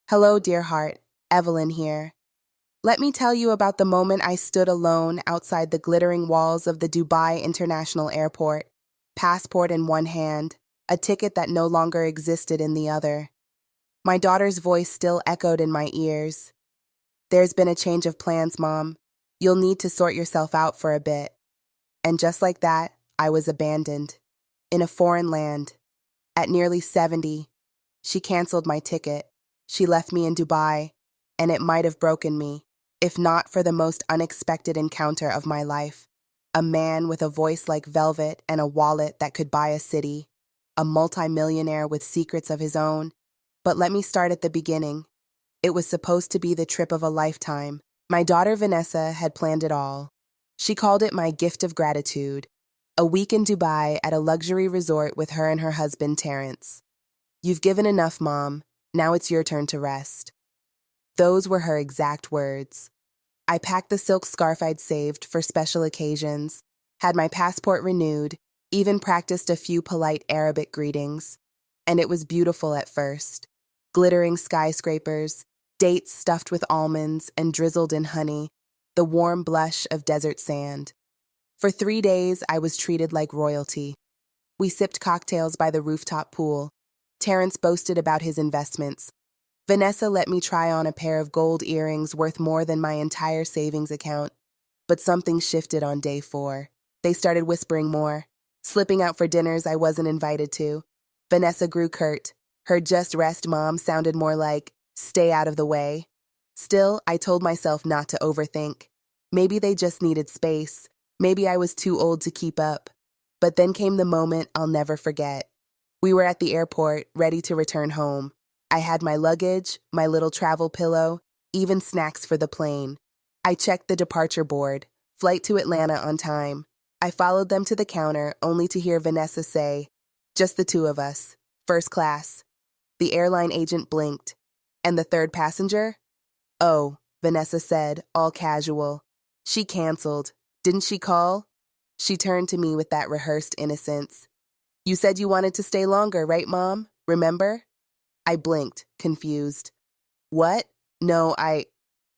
Hello, dear heart. Evelyn here. Let me tell you about the moment I stood alone outside the glittering walls of the Dubai International Airport, passport in one hand, a ticket that no longer existed in the other. My daughter's voice still echoed in my ears. There's been a change of plans, Mom. You'll need to sort yourself out for a bit. And just like that, I was abandoned. In a foreign land. At nearly 70, she canceled my ticket. She left me in Dubai, and it might have broken me, if not for the most unexpected encounter of my life. A man with a voice like velvet and a wallet that could buy a city. A multimillionaire with secrets of his own. But let me start at the beginning. It was supposed to be the trip of a lifetime. My daughter Vanessa had planned it all. She called it my gift of gratitude. A week in Dubai at a luxury resort with her and her husband, Terrence. You've given enough, Mom. Now it's your turn to rest. Those were her exact words. I packed the silk scarf I'd saved for special occasions, had my passport renewed, even practiced a few polite Arabic greetings. And it was beautiful at first. Glittering skyscrapers, dates stuffed with almonds and drizzled in honey, the warm blush of desert sand. For 3 days, I was treated like royalty. We sipped cocktails by the rooftop pool. Terrence boasted about his investments. Vanessa let me try on a pair of gold earrings worth more than my entire savings account. But something shifted on day 4. They started whispering more, slipping out for dinners I wasn't invited to. Vanessa grew curt. Her "just rest, Mom" sounded more like, "stay out of the way." Still, I told myself not to overthink. Maybe they just needed space. Maybe I was too old to keep up. But then came the moment I'll never forget. We were at the airport, ready to return home. I had my luggage, my little travel pillow, even snacks for the plane. I checked the departure board, flight to Atlanta on time. I followed them to the counter, only to hear Vanessa say, "Just the two of us, first class." The airline agent blinked. "And the third passenger?" "Oh," Vanessa said, all casual. "She canceled. Didn't she call?" She turned to me with that rehearsed innocence. "You said you wanted to stay longer, right, Mom? Remember?" I blinked, confused. "What? No,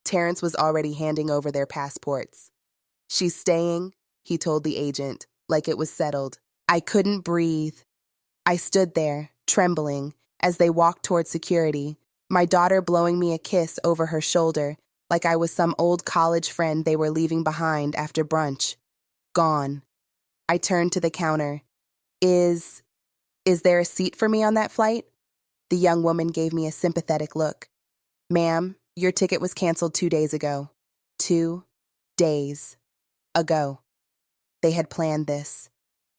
Terrence was already handing over their passports. "She's staying," he told the agent, like it was settled. I couldn't breathe. I stood there, trembling, as they walked toward security, my daughter blowing me a kiss over her shoulder, like I was some old college friend they were leaving behind after brunch. Gone. I turned to the counter. Is there a seat for me on that flight?" The young woman gave me a sympathetic look. "Ma'am, your ticket was canceled 2 days ago." 2 days ago. They had planned this.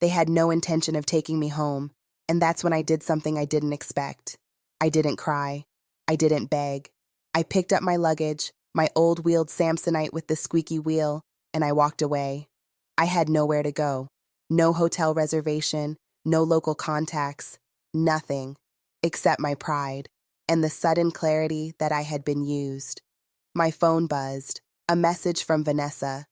They had no intention of taking me home, and that's when I did something I didn't expect. I didn't cry. I didn't beg. I picked up my luggage, my old wheeled Samsonite with the squeaky wheel, and I walked away. I had nowhere to go. No hotel reservation, no local contacts, nothing, except my pride and the sudden clarity that I had been used. My phone buzzed, a message from Vanessa.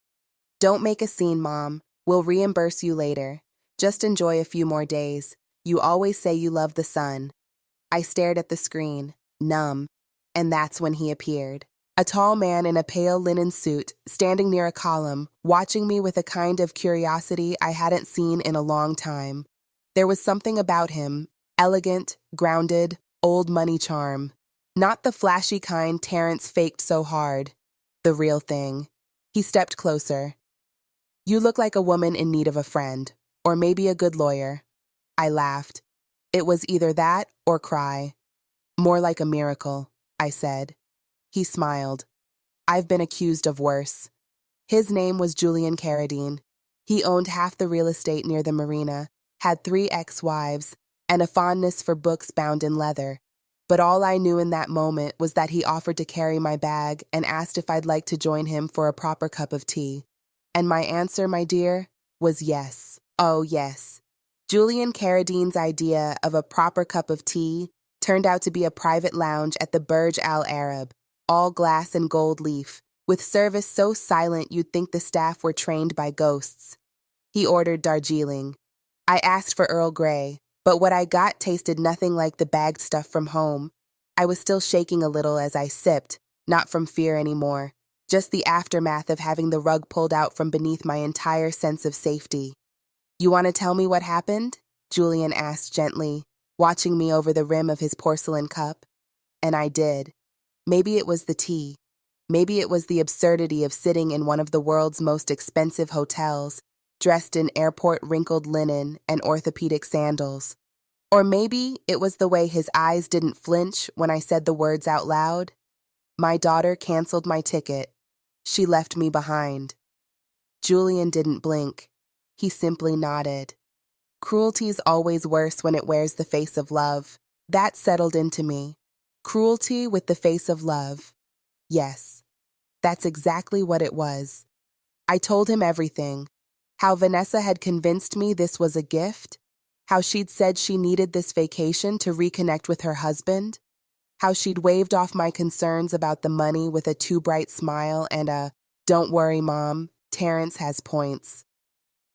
"Don't make a scene, Mom. We'll reimburse you later. Just enjoy a few more days. You always say you love the sun." I stared at the screen, numb, and that's when he appeared. A tall man in a pale linen suit, standing near a column, watching me with a kind of curiosity I hadn't seen in a long time. There was something about him, elegant, grounded, old money charm. Not the flashy kind Terrence faked so hard. The real thing. He stepped closer. "You look like a woman in need of a friend, or maybe a good lawyer." I laughed. It was either that or cry. "More like a miracle," I said. He smiled. "I've been accused of worse." His name was Julian Carradine. He owned half the real estate near the marina, had 3 ex-wives, and a fondness for books bound in leather. But all I knew in that moment was that he offered to carry my bag and asked if I'd like to join him for a proper cup of tea. And my answer, my dear, was yes. Oh, yes. Julian Carradine's idea of a proper cup of tea turned out to be a private lounge at the Burj Al Arab, all glass and gold leaf, with service so silent you'd think the staff were trained by ghosts. He ordered Darjeeling. I asked for Earl Grey, but what I got tasted nothing like the bagged stuff from home. I was still shaking a little as I sipped, not from fear anymore, just the aftermath of having the rug pulled out from beneath my entire sense of safety. "You want to tell me what happened?" Julian asked gently, watching me over the rim of his porcelain cup. And I did. Maybe it was the tea. Maybe it was the absurdity of sitting in one of the world's most expensive hotels, dressed in airport-wrinkled linen and orthopedic sandals. Or maybe it was the way his eyes didn't flinch when I said the words out loud. My daughter canceled my ticket. She left me behind. Julian didn't blink. He simply nodded. Cruelty's always worse when it wears the face of love. That settled into me. Cruelty with the face of love. Yes, that's exactly what it was. I told him everything. How Vanessa had convinced me this was a gift. How she'd said she needed this vacation to reconnect with her husband. How she'd waved off my concerns about the money with a too bright smile and a, "Don't worry, Mom, Terrence has points."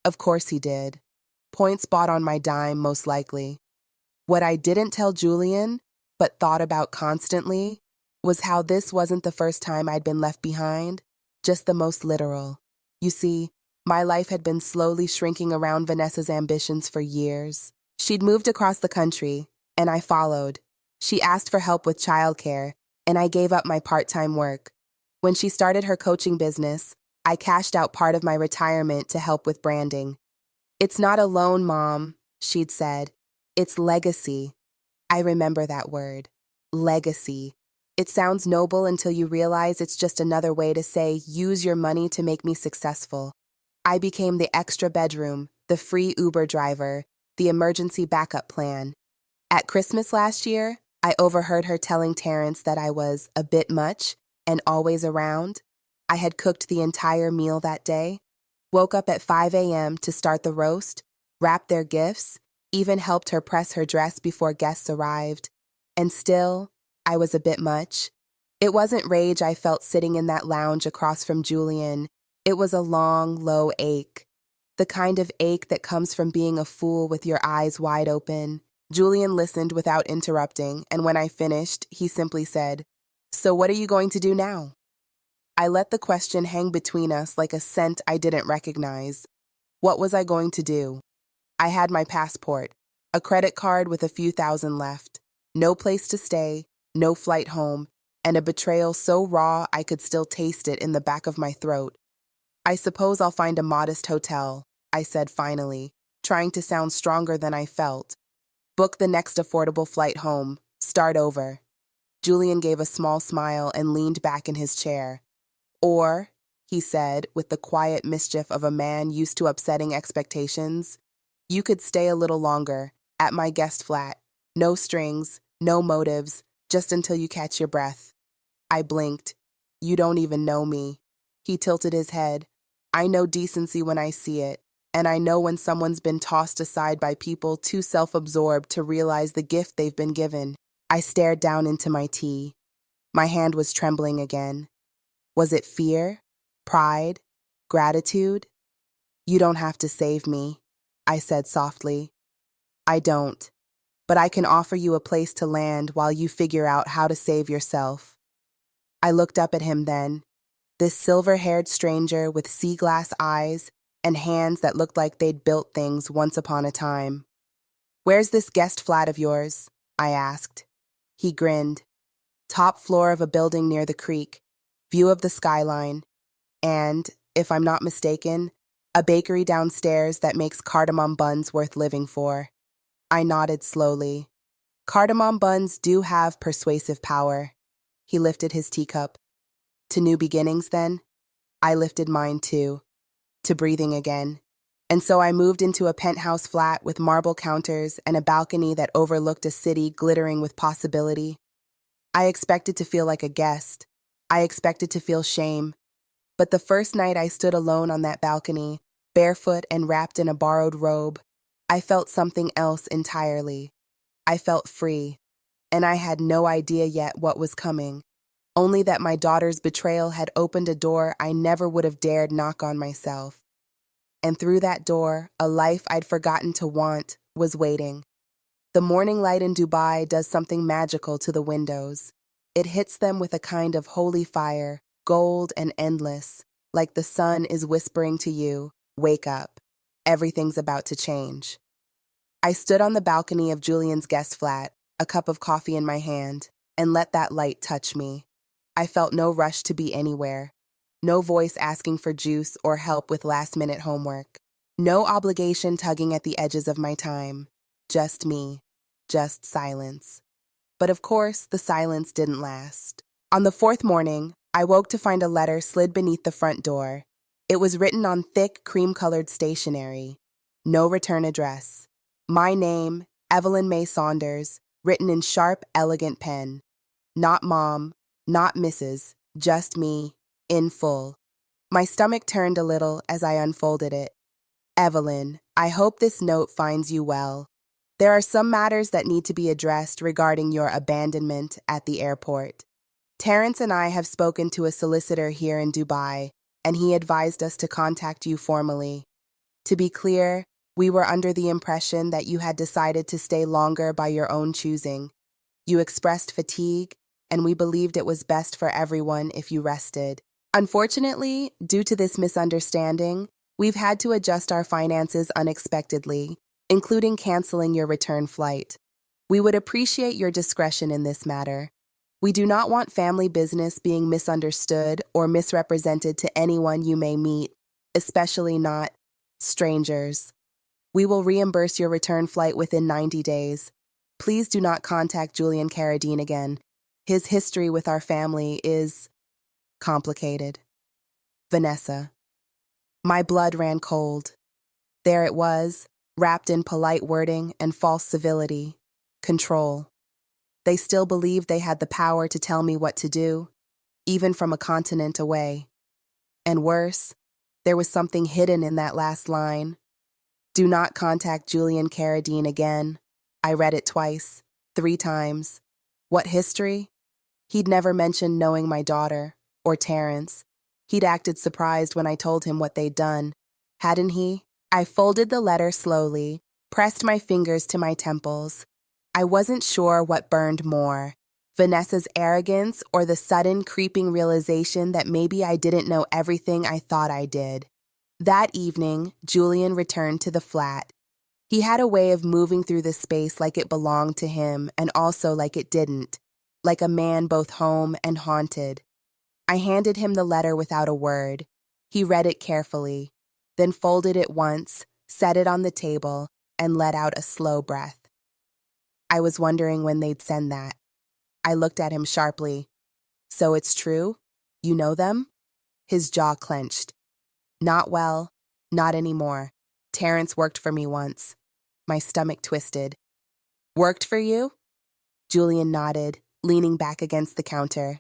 Of course he did. Points bought on my dime, most likely. What I didn't tell Julian, but thought about constantly, was how this wasn't the first time I'd been left behind, just the most literal. You see, my life had been slowly shrinking around Vanessa's ambitions for years. She'd moved across the country, and I followed. She asked for help with childcare, and I gave up my part-time work. When she started her coaching business, I cashed out part of my retirement to help with branding. "It's not a loan, Mom," she'd said. "It's legacy." I remember that word. Legacy. It sounds noble until you realize it's just another way to say, use your money to make me successful. I became the extra bedroom, the free Uber driver, the emergency backup plan. At Christmas last year, I overheard her telling Terrence that I was a bit much and always around. I had cooked the entire meal that day, woke up at 5 a.m. to start the roast, wrapped their gifts, even helped her press her dress before guests arrived. And still, I was a bit much. It wasn't rage I felt sitting in that lounge across from Julian. It was a long, low ache. The kind of ache that comes from being a fool with your eyes wide open. Julian listened without interrupting, and when I finished, he simply said, "So what are you going to do now?" I let the question hang between us like a scent I didn't recognize. What was I going to do? I had my passport, a credit card with a few thousand left, no place to stay, no flight home, and a betrayal so raw I could still taste it in the back of my throat. "I suppose I'll find a modest hotel," I said finally, trying to sound stronger than I felt. "Book the next affordable flight home. Start over." Julian gave a small smile and leaned back in his chair. "Or," he said, with the quiet mischief of a man used to upsetting expectations, "you could stay a little longer, at my guest flat. No strings, no motives, just until you catch your breath." I blinked. "You don't even know me." He tilted his head. "I know decency when I see it, and I know when someone's been tossed aside by people too self-absorbed to realize the gift they've been given." I stared down into my tea. My hand was trembling again. Was it fear? Pride? Gratitude? "You don't have to save me," I said softly. "I don't. But I can offer you a place to land while you figure out how to save yourself." I looked up at him then, this silver-haired stranger with sea glass eyes and hands that looked like they'd built things once upon a time. "Where's this guest flat of yours?" I asked. He grinned. "Top floor of a building near the creek, view of the skyline, and, if I'm not mistaken, a bakery downstairs that makes cardamom buns worth living for." I nodded slowly. Cardamom buns do have persuasive power. He lifted his teacup. "To new beginnings, then?" I lifted mine too. To breathing again. And so I moved into a penthouse flat with marble counters and a balcony that overlooked a city glittering with possibility. I expected to feel like a guest. I expected to feel shame. But the first night I stood alone on that balcony, barefoot and wrapped in a borrowed robe, I felt something else entirely. I felt free, and I had no idea yet what was coming, only that my daughter's betrayal had opened a door I never would have dared knock on myself. And through that door, a life I'd forgotten to want was waiting. The morning light in Dubai does something magical to the windows. It hits them with a kind of holy fire, gold and endless, like the sun is whispering to you, wake up. Everything's about to change. I stood on the balcony of Julian's guest flat, a cup of coffee in my hand, and let that light touch me. I felt no rush to be anywhere. No voice asking for juice or help with last-minute homework. No obligation tugging at the edges of my time. Just me. Just silence. But of course, the silence didn't last. On the fourth morning, I woke to find a letter slid beneath the front door. It was written on thick, cream-colored stationery. No return address. My name, Evelyn May Saunders, written in sharp, elegant pen. Not Mom, not Mrs., just me, in full. My stomach turned a little as I unfolded it. Evelyn, I hope this note finds you well. There are some matters that need to be addressed regarding your abandonment at the airport. Terrence and I have spoken to a solicitor here in Dubai, and he advised us to contact you formally. To be clear, we were under the impression that you had decided to stay longer by your own choosing. You expressed fatigue, and we believed it was best for everyone if you rested. Unfortunately, due to this misunderstanding, we've had to adjust our finances unexpectedly, including canceling your return flight. We would appreciate your discretion in this matter. We do not want family business being misunderstood or misrepresented to anyone you may meet, especially not strangers. We will reimburse your return flight within 90 days. Please do not contact Julian Carradine again. His history with our family is complicated. Vanessa. My blood ran cold. There it was, wrapped in polite wording and false civility. Control. They still believed they had the power to tell me what to do, even from a continent away. And worse, there was something hidden in that last line. Do not contact Julian Carradine again. I read it twice, 3 times. What history? He'd never mentioned knowing my daughter, or Terrence. He'd acted surprised when I told him what they'd done. Hadn't he? I folded the letter slowly, pressed my fingers to my temples. I wasn't sure what burned more, Vanessa's arrogance or the sudden creeping realization that maybe I didn't know everything I thought I did. That evening, Julian returned to the flat. He had a way of moving through the space like it belonged to him and also like it didn't, like a man both home and haunted. I handed him the letter without a word. He read it carefully, then folded it once, set it on the table, and let out a slow breath. I was wondering when they'd send that. I looked at him sharply. So it's true? You know them? His jaw clenched. Not well, not anymore. Terrence worked for me once. My stomach twisted. Worked for you? Julian nodded, leaning back against the counter.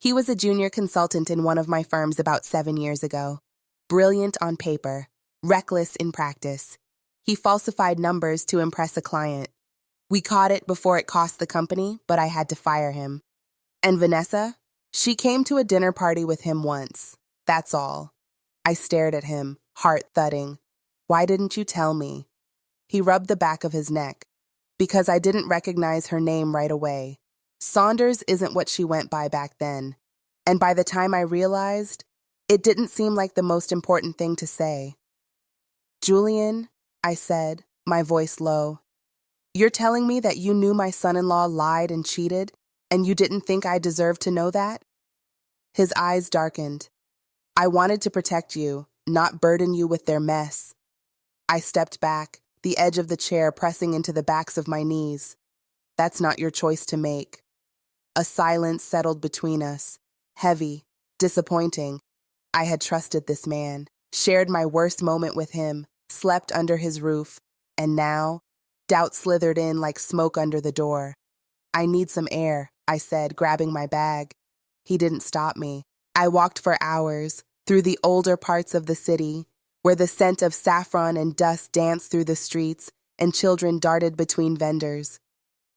He was a junior consultant in one of my firms about 7 years ago. Brilliant on paper, reckless in practice. He falsified numbers to impress a client. We caught it before it cost the company, but I had to fire him. And Vanessa? She came to a dinner party with him once. That's all. I stared at him, heart thudding. Why didn't you tell me? He rubbed the back of his neck. Because I didn't recognize her name right away. Saunders isn't what she went by back then. And by the time I realized, it didn't seem like the most important thing to say. Julian, I said, my voice low. You're telling me that you knew my son-in-law lied and cheated, and you didn't think I deserved to know that? His eyes darkened. I wanted to protect you, not burden you with their mess. I stepped back, the edge of the chair pressing into the backs of my knees. That's not your choice to make. A silence settled between us, heavy, disappointing. I had trusted this man, shared my worst moment with him, slept under his roof, and now, doubt slithered in like smoke under the door. I need some air, I said, grabbing my bag. He didn't stop me. I walked for hours, through the older parts of the city, where the scent of saffron and dust danced through the streets and children darted between vendors.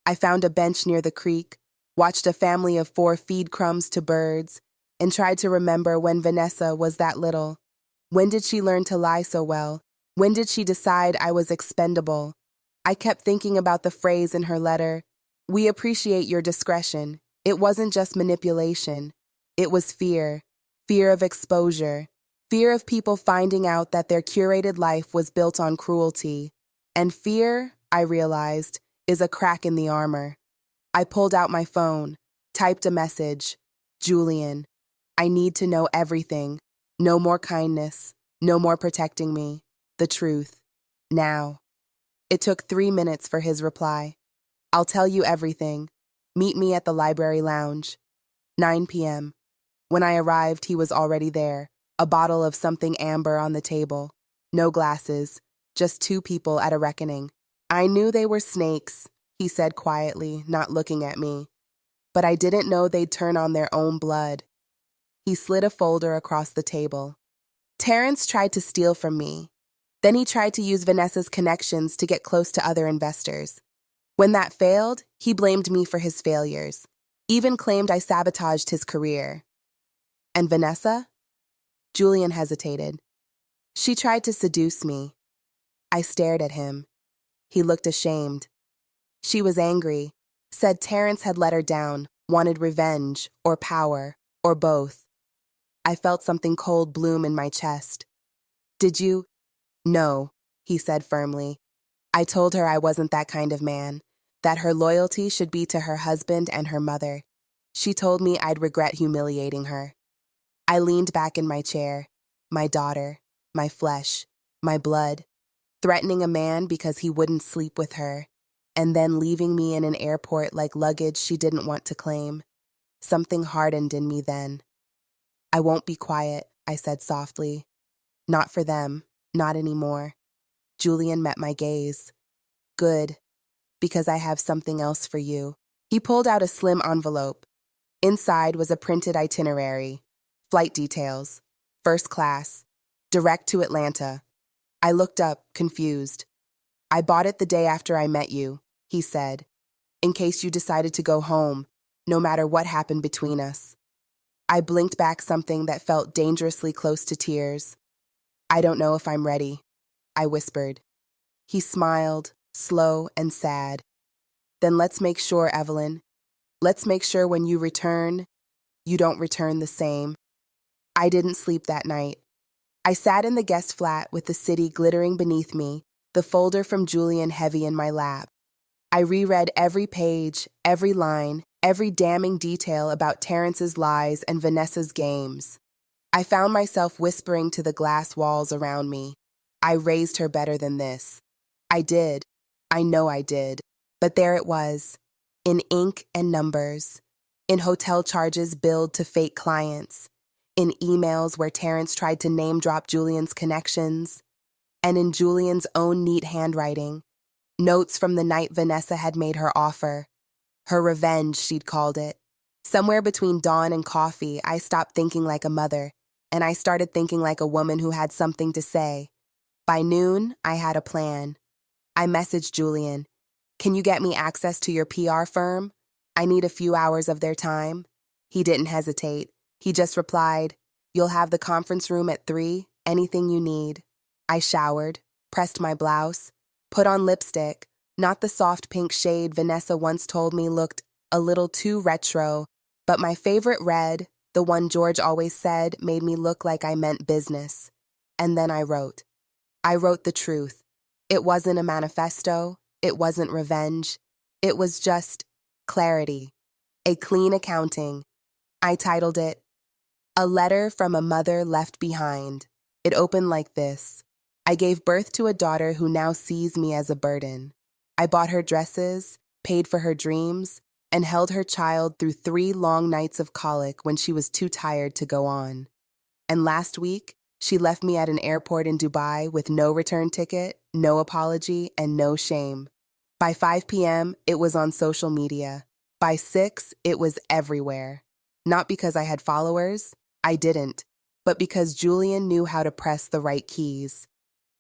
I found a bench near the creek, watched a family of 4 feed crumbs to birds, and tried to remember when Vanessa was that little. When did she learn to lie so well? When did she decide I was expendable? I kept thinking about the phrase in her letter, "We appreciate your discretion." It wasn't just manipulation. It was fear. Fear of exposure. Fear of people finding out that their curated life was built on cruelty. And fear, I realized, is a crack in the armor. I pulled out my phone, typed a message. "Julian, I need to know everything. No more kindness. No more protecting me. The truth. Now." It took 3 minutes for his reply. "I'll tell you everything. Meet me at the library lounge." 9 p.m. When I arrived, he was already there, a bottle of something amber on the table. No glasses, just two people at a reckoning. "I knew they were snakes," he said quietly, not looking at me. "But I didn't know they'd turn on their own blood." He slid a folder across the table. "Terrence tried to steal from me. Then he tried to use Vanessa's connections to get close to other investors. When that failed, he blamed me for his failures, even claimed I sabotaged his career." "And Vanessa?" Julian hesitated. "She tried to seduce me." I stared at him. He looked ashamed. "She was angry, said Terrence had let her down, wanted revenge, or power, or both." I felt something cold bloom in my chest. "Did you?" "No," he said firmly. "I told her I wasn't that kind of man, that her loyalty should be to her husband and her mother. She told me I'd regret humiliating her." I leaned back in my chair, my daughter, my flesh, my blood, threatening a man because he wouldn't sleep with her, and then leaving me in an airport like luggage she didn't want to claim. Something hardened in me then. "I won't be quiet," I said softly. "Not for them, not anymore." Julian met my gaze. "Good, because I have something else for you." He pulled out a slim envelope. Inside was a printed itinerary. Flight details. First class. Direct to Atlanta. I looked up, confused. "I bought it the day after I met you," he said, "in case you decided to go home, no matter what happened between us." I blinked back something that felt dangerously close to tears. "I don't know if I'm ready," I whispered. He smiled, slow and sad. "Then let's make sure, Evelyn. Let's make sure when you return, you don't return the same." I didn't sleep that night. I sat in the guest flat with the city glittering beneath me, the folder from Julian heavy in my lap. I reread every page, every line, every damning detail about Terrence's lies and Vanessa's games. I found myself whispering to the glass walls around me, "I raised her better than this." I did. I know I did. But there it was, in ink and numbers, in hotel charges billed to fake clients, in emails where Terrence tried to name-drop Julian's connections, and in Julian's own neat handwriting, notes from the night Vanessa had made her offer. Her revenge, she'd called it. Somewhere between dawn and coffee, I stopped thinking like a mother, and I started thinking like a woman who had something to say. By noon, I had a plan. I messaged Julian, "Can you get me access to your PR firm? I need a few hours of their time." He didn't hesitate. He just replied, "You'll have the conference room at 3, anything you need." I showered, pressed my blouse, put on lipstick, not the soft pink shade Vanessa once told me looked a little too retro, but my favorite red, the one George always said made me look like I meant business. And then I wrote. I wrote the truth. It wasn't a manifesto. It wasn't revenge. It was just clarity. A clean accounting. I titled it, "A Letter from a Mother Left Behind." It opened like this. I gave birth to a daughter who now sees me as a burden. I bought her dresses, paid for her dreams, and held her child through 3 long nights of colic when she was too tired to go on. And last week, she left me at an airport in Dubai with no return ticket, no apology, and no shame. By 5 p.m., it was on social media. By 6, it was everywhere. Not because I had followers, I didn't, but because Julian knew how to press the right keys.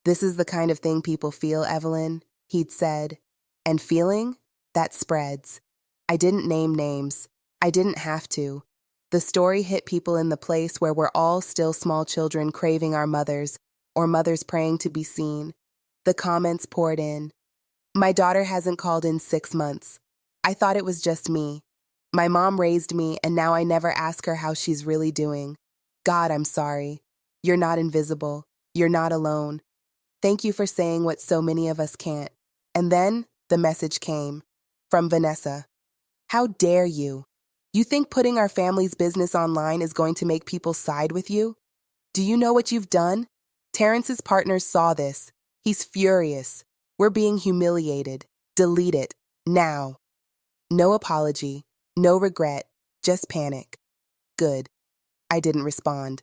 "This is the kind of thing people feel, Evelyn," he'd said. And feeling? That spreads. I didn't name names. I didn't have to. The story hit people in the place where we're all still small children craving our mothers, or mothers praying to be seen. The comments poured in. My daughter hasn't called in 6 months. I thought it was just me. My mom raised me, and now I never ask her how she's really doing. God, I'm sorry. You're not invisible. You're not alone. Thank you for saying what so many of us can't. And then the message came from Vanessa. How dare you? You think putting our family's business online is going to make people side with you? Do you know what you've done? Terrence's partners saw this. He's furious. We're being humiliated. Delete it. Now. No apology. No regret. Just panic. Good. I didn't respond.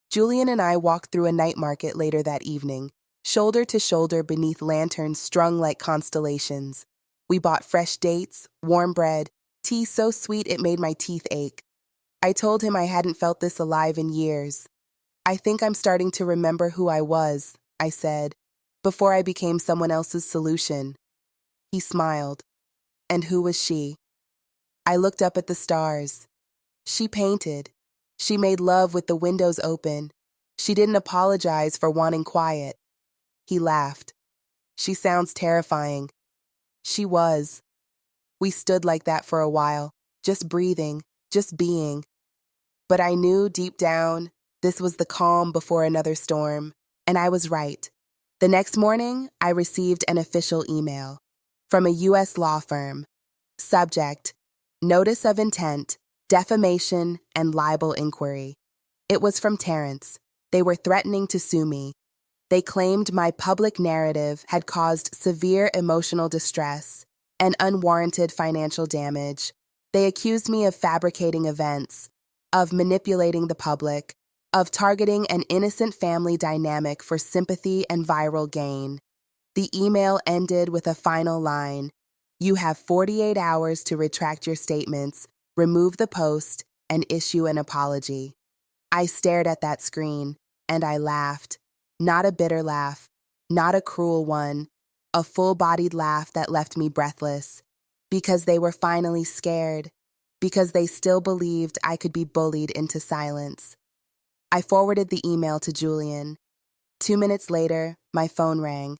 Julian and I walked through a night market later that evening, shoulder to shoulder beneath lanterns strung like constellations. We bought fresh dates, warm bread, tea so sweet it made my teeth ache. I told him I hadn't felt this alive in years. I think I'm starting to remember who I was, I said, before I became someone else's solution. He smiled. And who was she? I looked up at the stars. She painted. She made love with the windows open. She didn't apologize for wanting quiet. He laughed. She sounds terrifying. She was. We stood like that for a while, just breathing, just being. But I knew deep down this was the calm before another storm, and I was right. The next morning, I received an official email from a U.S. law firm. Subject: Notice of Intent, Defamation, and Libel Inquiry. It was from Terrence. They were threatening to sue me. They claimed my public narrative had caused severe emotional distress and unwarranted financial damage. They accused me of fabricating events, of manipulating the public, of targeting an innocent family dynamic for sympathy and viral gain. The email ended with a final line: You have 48 hours to retract your statements, remove the post, and issue an apology. I stared at that screen, and I laughed. Not a bitter laugh, not a cruel one, a full-bodied laugh that left me breathless. Because they were finally scared, because they still believed I could be bullied into silence. I forwarded the email to Julian. 2 minutes later, my phone rang.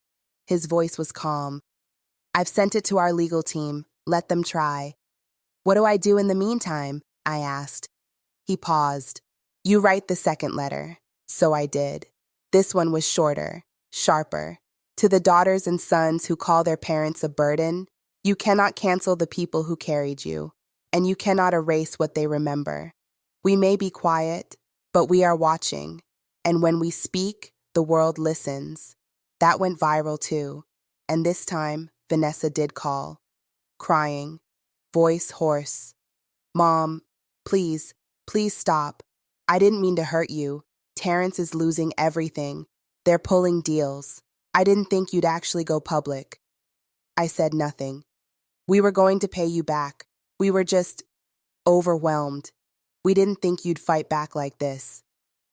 His voice was calm. I've sent it to our legal team. Let them try. What do I do in the meantime? I asked. He paused. You write the second letter. So I did. This one was shorter, sharper. To the daughters and sons who call their parents a burden, you cannot cancel the people who carried you, and you cannot erase what they remember. We may be quiet, but we are watching. And when we speak, the world listens. That went viral too. And this time, Vanessa did call. Crying. Voice hoarse. Mom, please stop. I didn't mean to hurt you. Terrence is losing everything. They're pulling deals. I didn't think you'd actually go public. I said nothing. We were going to pay you back. We were just overwhelmed. We didn't think you'd fight back like this.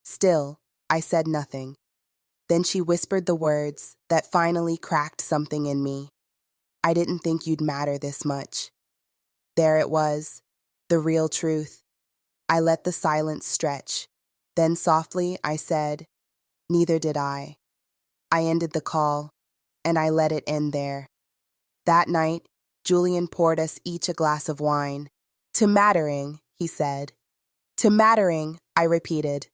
Still, I said nothing. Then she whispered the words that finally cracked something in me. I didn't think you'd matter this much. There it was, the real truth. I let the silence stretch. Then softly I said, neither did I. I ended the call, and I let it end there. That night, Julian poured us each a glass of wine. To Mattering, he said. To Mattering, I repeated.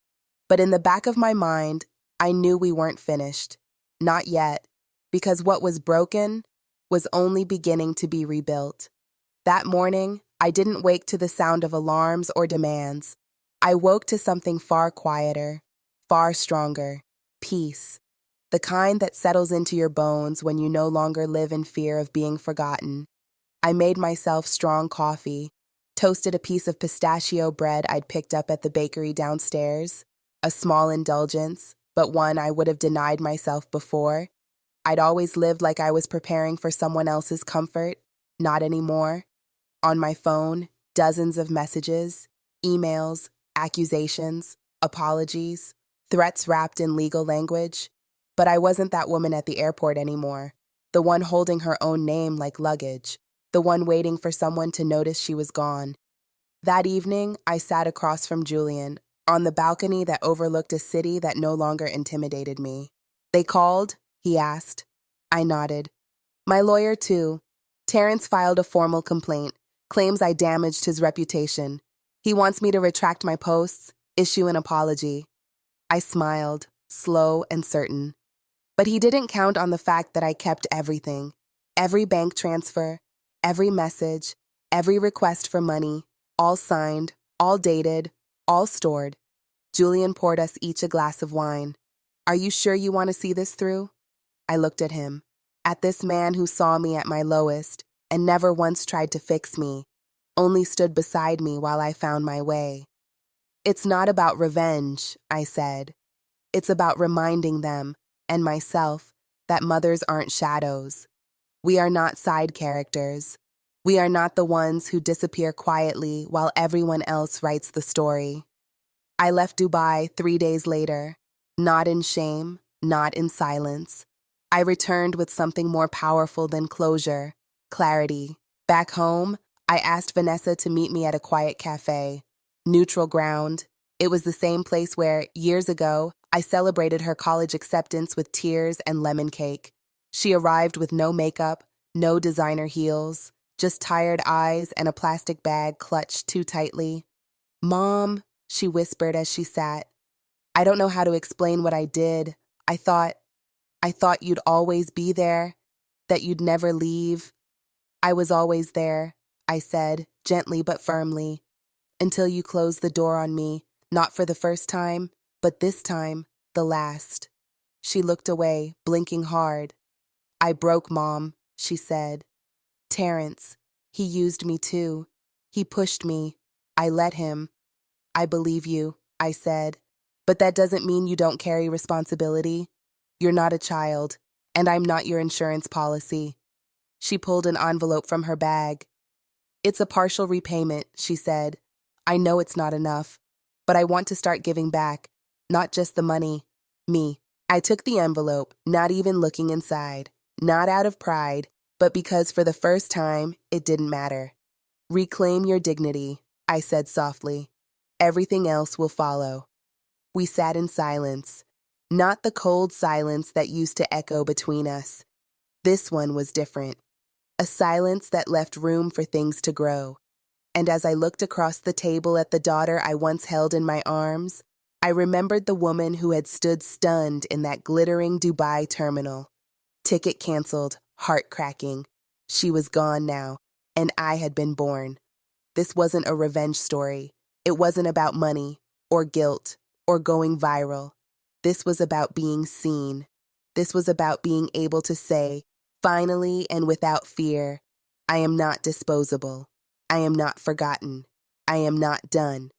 But in the back of my mind, I knew we weren't finished. Not yet, because what was broken was only beginning to be rebuilt. That morning, I didn't wake to the sound of alarms or demands. I woke to something far quieter, far stronger, peace. The kind that settles into your bones when you no longer live in fear of being forgotten. I made myself strong coffee, toasted a piece of pistachio bread I'd picked up at the bakery downstairs, a small indulgence, but one I would have denied myself before. I'd always lived like I was preparing for someone else's comfort, not anymore. On my phone, dozens of messages, emails, accusations, apologies, threats wrapped in legal language. But I wasn't that woman at the airport anymore, the one holding her own name like luggage, the one waiting for someone to notice she was gone. That evening, I sat across from Julian, on the balcony that overlooked a city that no longer intimidated me. They called? He asked. I nodded. My lawyer, too. Terrence filed a formal complaint, claims I damaged his reputation. He wants me to retract my posts, issue an apology. I smiled, slow and certain. But he didn't count on the fact that I kept everything. Every bank transfer, every message, every request for money, all signed, all dated, all stored. Julian poured us each a glass of wine. Are you sure you want to see this through? I looked at him, at this man who saw me at my lowest and never once tried to fix me, only stood beside me while I found my way. It's not about revenge, I said. It's about reminding them, and myself, that mothers aren't shadows. We are not side characters. We are not the ones who disappear quietly while everyone else writes the story. I left Dubai 3 days later, not in shame, not in silence. I returned with something more powerful than closure, clarity. Back home, I asked Vanessa to meet me at a quiet cafe. Neutral ground. It was the same place where, years ago, I celebrated her college acceptance with tears and lemon cake. She arrived with no makeup, no designer heels, just tired eyes and a plastic bag clutched too tightly. "Mom," she whispered as she sat. "I don't know how to explain what I did. I thought you'd always be there, that you'd never leave." "I was always there," I said, gently but firmly, "until you closed the door on me, not for the first time, but this time, the last." She looked away, blinking hard. "I broke, Mom," she said. "Terrence, he used me too. He pushed me. I let him." "I believe you," I said, "but that doesn't mean you don't carry responsibility. You're not a child, and I'm not your insurance policy." She pulled an envelope from her bag. "It's a partial repayment," she said. "I know it's not enough, but I want to start giving back, not just the money, me." I took the envelope, not even looking inside, not out of pride, but because for the first time, it didn't matter. "Reclaim your dignity," I said softly. "Everything else will follow." We sat in silence, not the cold silence that used to echo between us. This one was different, a silence that left room for things to grow. And as I looked across the table at the daughter I once held in my arms, I remembered the woman who had stood stunned in that glittering Dubai terminal. Ticket canceled, heart cracking. She was gone now, and I had been born. This wasn't a revenge story. It wasn't about money, or guilt, or going viral. This was about being seen. This was about being able to say, finally and without fear, "I am not disposable. I am not forgotten. I am not done."